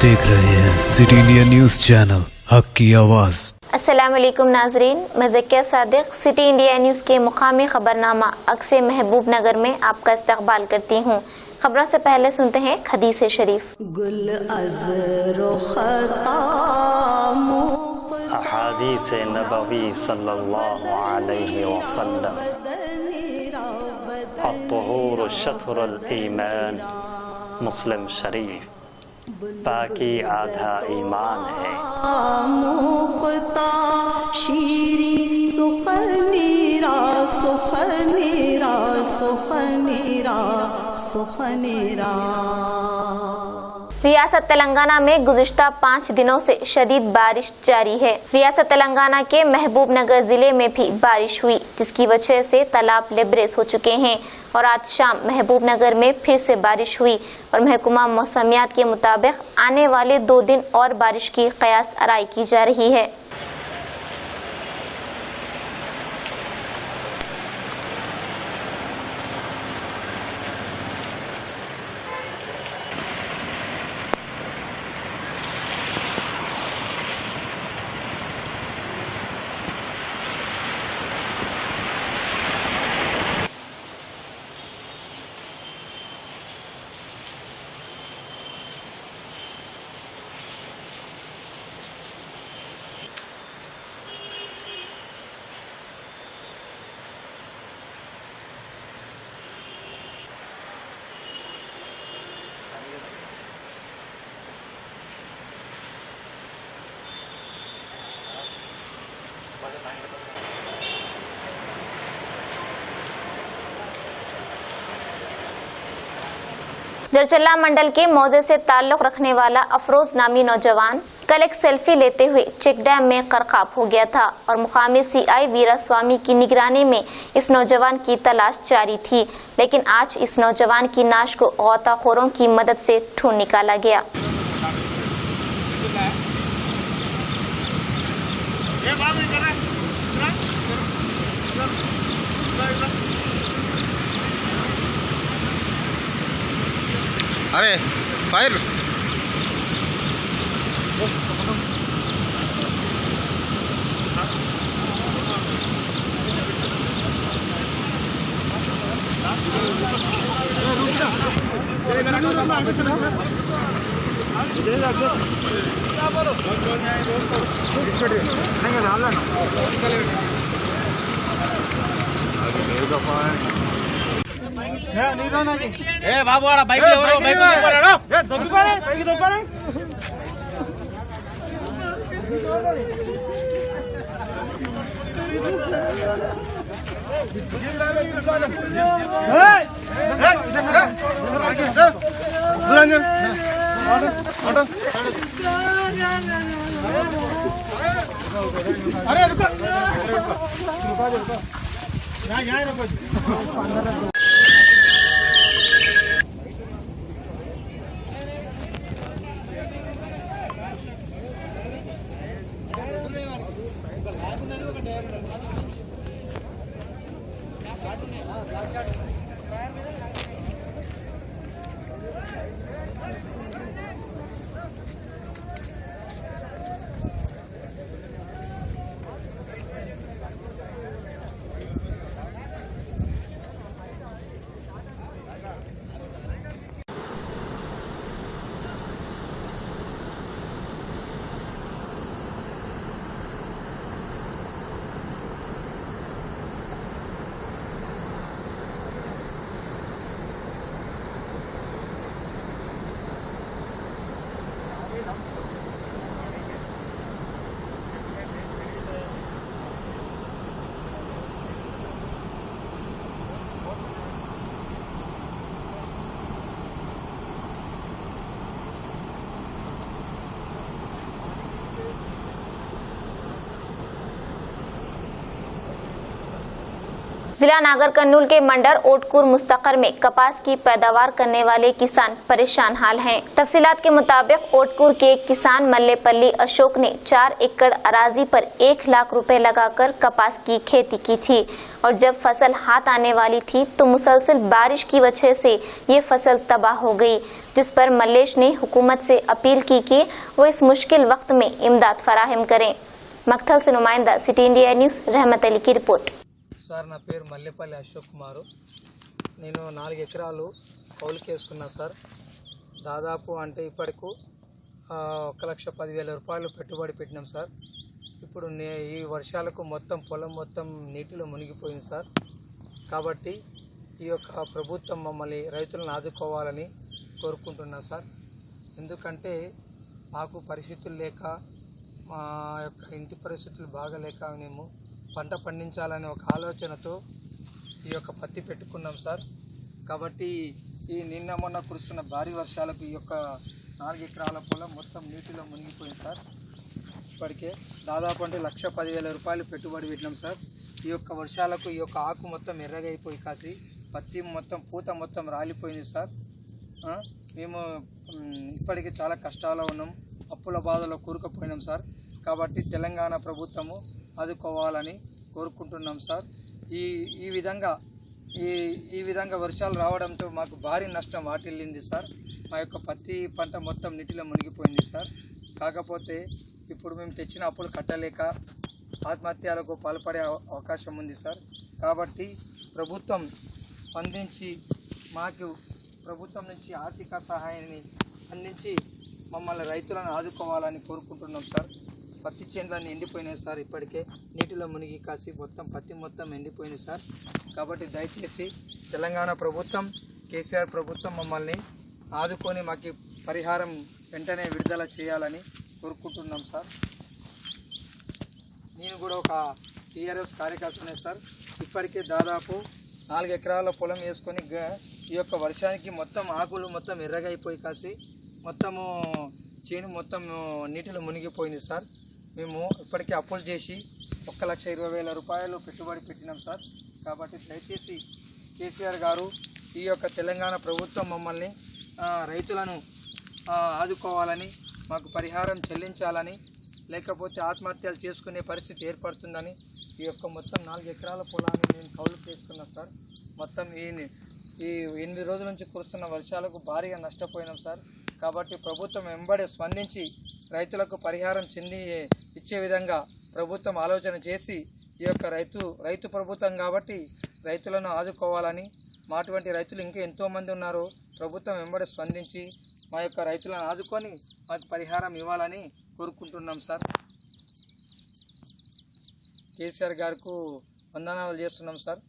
देख रहे हैं सिटी इंडिया न्यूज चैनल, हक की आवाज। अस्सलाम वालेकुम नाजरीन, मैं Zakia Sadiq city India news के मुकामी खबरनामा अक्से महबूब नगर में आपका इस्तकबाल करती हूँ। खबरों से पहले सुनते हैं हदीस शरीफ। अहादीस नबवी सल्लल्लाहु अलैहि वसल्लम, अत्तहूर शत्रुल ईमान, मुस्लिम शरीफ। पाकी आधा ईमान है। रियासत तेलंगाना में गुज़िश्ता 5 दिनों से शदीद बारिश जारी है। रियासत तेलंगाना के महबूब नगर जिले में भी बारिश हुई, जिसकी वजह से तालाब लेबरेज हो चुके हैं और आज शाम महबूब नगर में फिर से बारिश हुई और महकमा मौसमियात के मुताबिक आने वाले 2 दिन और बारिश की कयास आराई की जा रही है। जरचल्ला मंडल के मौजे से ताल्लुक रखने वाला अफरोज नामी नौजवान कल एक सेल्फी लेते हुए चेक डैम में करकाब हो गया था और मुकामी सीआई वीरा स्वामी की निगरानी में इस नौजवान की तलाश जारी थी, लेकिन आज इस नौजवान की नाश को गौताखोरों की मदद से ढूंढ निकाला गया। अरे फायर ఏ బాబు ఆడ బైక్ ఎవరో బైక్ తీసుకున్నాడు ఏ దొబ్బిపారే పైకి దొబ్బిపారే ఏయ్ दुरांजन ऑटो अरे रुको यहाँ रुको। जिला नागर कर्नूल के मंडल ओटकुर मुस्तकर में कपास की पैदावार करने वाले किसान परेशान हाल हैं। तफसीलात के मुताबिक ओटकुर के किसान मल्लेपल्ली अशोक ने 4 एकड़ अराजी पर 1 लाख रुपए लगाकर कपास की खेती की थी और जब फसल हाथ आने वाली थी तो मुसलसल बारिश की वजह से ये फसल तबाह हो गई, जिस पर मल्लेश ने हुकूमत से अपील की कि वो इस मुश्किल वक्त में इमदाद फराहम करें। मकथल से नुमाइंदा सिटी इंडिया न्यूज़ रहमत अली की रिपोर्ट। సార్ నా పేరు మల్లెపల్లి అశోక్ కుమారు. నేను 4 ఎకరాలు కౌలుకేసుకున్నా సార్. దాదాపు అంటే ఇప్పటికు 1,10,10,000 రూపాయలు పెట్టుబడి పెట్టినాం సార్. ఇప్పుడు ఈ వర్షాలకు మొత్తం పొలం మొత్తం నీటిలో మునిగిపోయింది సార్. కాబట్టి ఈ యొక్క ప్రభుత్వం మమ్మల్ని రైతులను ఆదుకోవాలని కోరుకుంటున్నా సార్. ఎందుకంటే మాకు పరిస్థితులు లేక మా యొక్క ఇంటి పరిస్థితులు బాగలేక మేము పంట పండించాలనే ఒక ఆలోచనతో ఈ యొక్క పత్తి పెట్టుకున్నాం సార్. కాబట్టి ఈ నిన్న మొన్న కురుస్తున్న భారీ వర్షాలకు ఈ యొక్క 4 ఎకరాల పొలం మొత్తం నీటిలో మునిగిపోయింది సార్. ఇప్పటికే దాదాపు అంటే 1,10,000 రూపాయలు పెట్టుబడి పెట్టినాం సార్. ఈ యొక్క వర్షాలకు ఈ యొక్క ఆకు మొత్తం ఎర్రగైపోయి కాసి పత్తి మొత్తం పూత మొత్తం రాలిపోయింది సార్. మేము ఇప్పటికీ చాలా కష్టాల్లో ఉన్నాం, అప్పుల బాధలో కూరుకుపోయినాం సార్. కాబట్టి తెలంగాణ ప్రభుత్వము ఆదుకోవాలని కోరుకుంటున్నాం సార్. ఈ విధంగా వర్షాలు రావడంతో మాకు భారీ నష్టం వాటిల్లింది సార్. మా యొక్క పత్తి పంట మొత్తం నీటిలో మునిగిపోయింది సార్. కాకపోతే ఇప్పుడు మేము తెచ్చిన అప్పులు కట్టలేక ఆత్మహత్యలకు పాల్పడే అవకాశం ఉంది సార్. కాబట్టి ప్రభుత్వం స్పందించి మాకు ప్రభుత్వం నుంచి ఆర్థిక సహాయాన్ని అందించి మమ్మల్ని రైతులను ఆదుకోవాలని కోరుకుంటున్నాం సార్. పత్తి చేనులన్నీ ఎండిపోయినాయి సార్. ఇప్పటికే నీటిలో మునిగి కాసి మొత్తం పత్తి మొత్తం ఎండిపోయింది సార్. కాబట్టి దయచేసి తెలంగాణ ప్రభుత్వం, కేసీఆర్ ప్రభుత్వం మమ్మల్ని ఆదుకొని మాకు పరిహారం వెంటనే విడుదల చేయాలని కోరుకుంటున్నాం సార్. నేను కూడా ఒక టీఆర్ఎస్ కార్యకర్తనే సార్. ఇప్పటికే దాదాపు 4 ఎకరాల పొలం వేసుకొని ఈ యొక్క వర్షానికి మొత్తం ఆకులు మొత్తం ఎర్రగైపోయి కాసి మొత్తము చేను మొత్తం నీటిలో మునిగిపోయింది సార్. మేము ఇప్పటికే అప్పులు చేసి 1,20,000 రూపాయలు పెట్టుబడి పెట్టినాం సార్. కాబట్టి దయచేసి కేసీఆర్ గారు ఈ యొక్క తెలంగాణ ప్రభుత్వం మమ్మల్ని రైతులను ఆదుకోవాలని, మాకు పరిహారం చెల్లించాలని, లేకపోతే ఆత్మహత్యలు చేసుకునే పరిస్థితి ఏర్పడుతుందని ఈ యొక్క మొత్తం 4 ఎకరాల పొలాన్ని నేను కౌలుకు చేసుకున్నాను సార్. మొత్తం ఈ 8 రోజుల నుంచి కురుస్తున్న వర్షాలకు భారీగా నష్టపోయినాం సార్. కాబట్టి ప్రభుత్వం వెంబడి స్పందించి రైతులకు పరిహారం ఇచ్చే విధంగా ప్రభుత్వం ఆలోచన చేసి ఈ యొక్క రైతు ప్రభుత్వం కాబట్టి రైతులను ఆదుకోవాలని, మాటువంటి రైతులు ఇంకా ఎంతోమంది ఉన్నారు, ప్రభుత్వం వెంబడి స్పందించి మా యొక్క రైతులను ఆదుకొని మాకు పరిహారం ఇవ్వాలని కోరుకుంటున్నాం సార్. కేసీఆర్ గారికి వందనాలు చేస్తున్నాం సార్.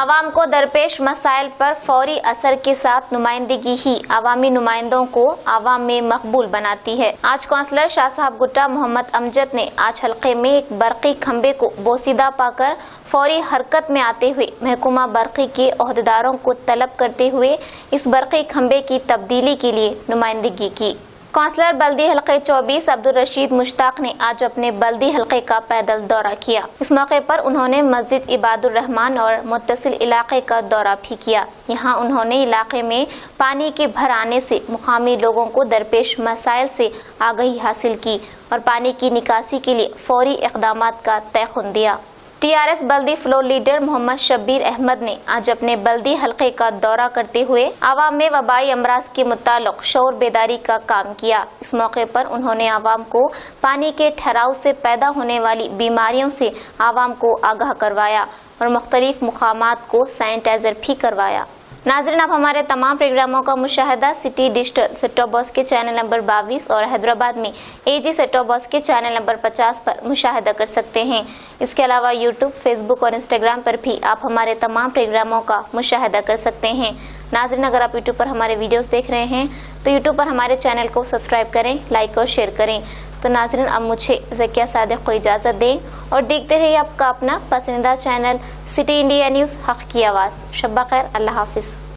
आवाम को दरपेश मसाइल पर फौरी असर के साथ नुमाइंदगी ही अवामी नुमाइंदों को आवाम में मकबूल बनाती है। आज काउंसलर शाह साहब गुट्टा मोहम्मद अमजद ने आज हल्के में एक बरकी खंबे को बोसीदा पाकर फौरी हरकत में आते हुए महकमा बरकी के ओहदेदारों को तलब करते हुए इस बरकी खंबे की तब्दीली के लिए नुमाइंदगी की। काउंसलर बल्दी हल्के 24 अब्दुल रशीद मुश्ताक ने आज अपने बल्दी हल्के का पैदल दौरा किया। इस मौके पर उन्होंने मस्जिद इबादुर रहमान और मुत्तसिल इलाके का दौरा भी किया। यहाँ उन्होंने इलाके में पानी के भर आने से मुकामी लोगों को दरपेश मसाइल से आगाही हासिल की और पानी की निकासी के लिए फौरी इक़दामात का तयक़ुन दिया। टीआरएस बल्दी फ्लोर लीडर मोहम्मद शब्बीर अहमद ने आज अपने बल्दी हल्के का दौरा करते हुए आवाम में वबाई अमराज के मुताल्लिक़ शऊर बेदारी का काम किया। इस मौके पर उन्होंने आवाम को पानी के ठहराव से पैदा होने वाली बीमारियों से आवाम को आगाह करवाया और मुख्तलिफ मुकामात को सैनिटाइजर भी करवाया। नाज़रीन, आप हमारे तमाम प्रोग्रामों का मुशाहिदा city digital set top box के चैनल नंबर 22 और हैदराबाद में एजी सेट टॉप बॉक्स के चैनल नंबर 50 पर मुशाहिदा कर सकते हैं। इसके अलावा यूट्यूब, फेसबुक और इंस्टाग्राम पर भी आप हमारे तमाम प्रोग्रामों का मुशाहिदा कर सकते हैं। नाज़रीन, अगर आप यूट्यूब पर हमारे वीडियोस देख रहे हैं तो यूट्यूब पर हमारे चैनल को सब्सक्राइब करें, लाइक और शेयर करें। तो नाज़रीन, अब मुझे ज़किया सादिक को इजाज़त दें और देखते रहिए आपका अपना पसंदीदा चैनल सिटी इंडिया न्यूज़, हक़ की आवाज़। शब्बा खैर, अल्लाह हाफिज़।